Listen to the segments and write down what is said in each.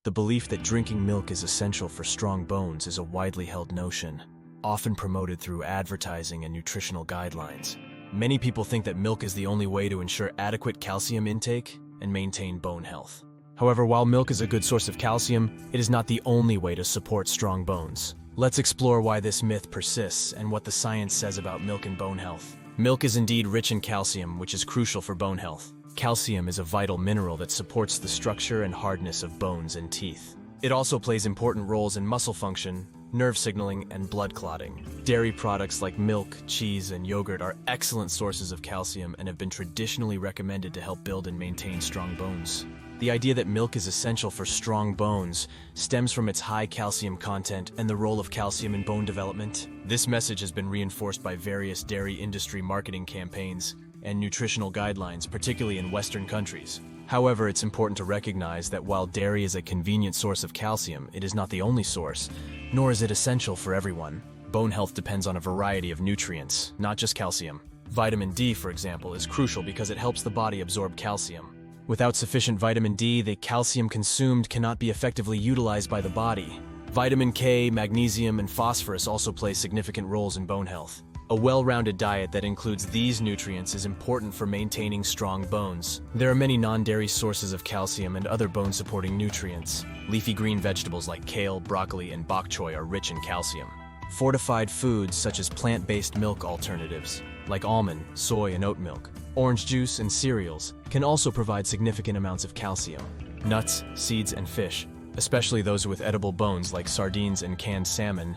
The belief that drinking milk is essential for strong bones is a widely held notion, often promoted through advertising and nutritional guidelines. Many people think that milk is the only way to ensure adequate calcium intake and maintain bone health. However, while milk is a good source of calcium, it is not the only way to support strong bones. Let's explore why this myth persists and what the science says about milk and bone health. Milk is indeed rich in calcium, which is crucial for bone health. Calcium is a vital mineral that supports the structure and hardness of bones and teeth. It also plays important roles in muscle function, nerve signaling, and blood clotting. Dairy products like milk, cheese, and yogurt are excellent sources of calcium and have been traditionally recommended to help build and maintain strong bones. The idea that milk is essential for strong bones stems from its high calcium content and the role of calcium in bone development. This message has been reinforced by various dairy industry marketing campaigns and nutritional guidelines, particularly in Western countries. However, it's important to recognize that while dairy is a convenient source of calcium, it is not the only source, nor is it essential for everyone. Bone health depends on a variety of nutrients, not just calcium. Vitamin D, for example, is crucial because it helps the body absorb calcium. Without sufficient vitamin D, the calcium consumed cannot be effectively utilized by the body. Vitamin K, magnesium, and phosphorus also play significant roles in bone health. A well-rounded diet that includes these nutrients is important for maintaining strong bones. There are many non-dairy sources of calcium and other bone-supporting nutrients. Leafy green vegetables like kale, broccoli, and bok choy are rich in calcium. Fortified foods such as plant-based milk alternatives, like almond, soy, and oat milk, orange juice, and cereals, can also provide significant amounts of calcium. Nuts, seeds, and fish, especially those with edible bones like sardines and canned salmon,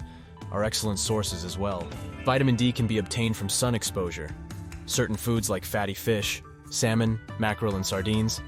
are excellent sources as well. Vitamin D can be obtained from sun exposure. Certain foods like fatty fish, salmon, mackerel, and sardines,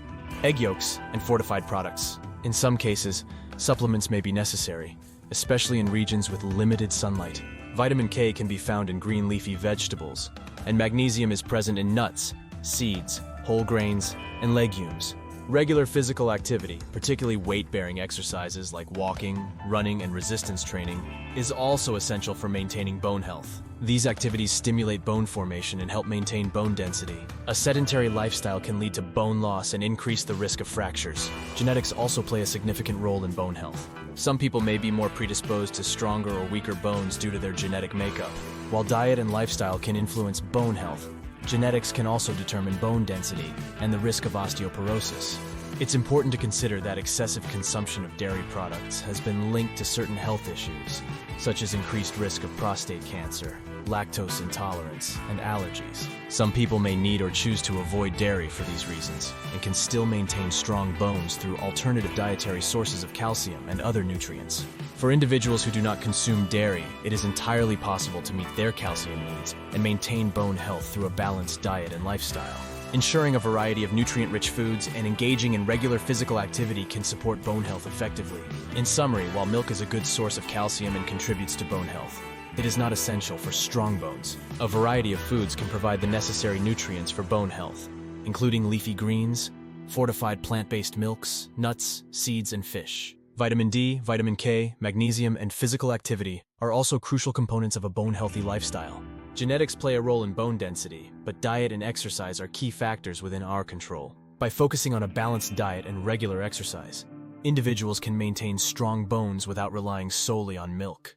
egg yolks, and fortified products. In some cases, supplements may be necessary, especially in regions with limited sunlight. Vitamin K can be found in green leafy vegetables, and magnesium is present in nuts, seeds, whole grains, and legumes. Regular physical activity, particularly weight-bearing exercises like walking, running, and resistance training, is also essential for maintaining bone health. These activities stimulate bone formation and help maintain bone density. A sedentary lifestyle can lead to bone loss and increase the risk of fractures. Genetics also play a significant role in bone health. Some people may be more predisposed to stronger or weaker bones due to their genetic makeup. While diet and lifestyle can influence bone health, genetics can also determine bone density and the risk of osteoporosis. It's important to consider that excessive consumption of dairy products has been linked to certain health issues, such as increased risk of prostate cancer, lactose intolerance, and allergies. Some people may need or choose to avoid dairy for these reasons, and can still maintain strong bones through alternative dietary sources of calcium and other nutrients. For individuals who do not consume dairy, it is entirely possible to meet their calcium needs and maintain bone health through a balanced diet and lifestyle. Ensuring a variety of nutrient-rich foods and engaging in regular physical activity can support bone health effectively. In summary, while milk is a good source of calcium and contributes to bone health, it is not essential for strong bones. A variety of foods can provide the necessary nutrients for bone health, including leafy greens, fortified plant-based milks, nuts, seeds, and fish. Vitamin D, vitamin K, magnesium, and physical activity are also crucial components of a bone-healthy lifestyle. Genetics play a role in bone density, but diet and exercise are key factors within our control. By focusing on a balanced diet and regular exercise, individuals can maintain strong bones without relying solely on milk.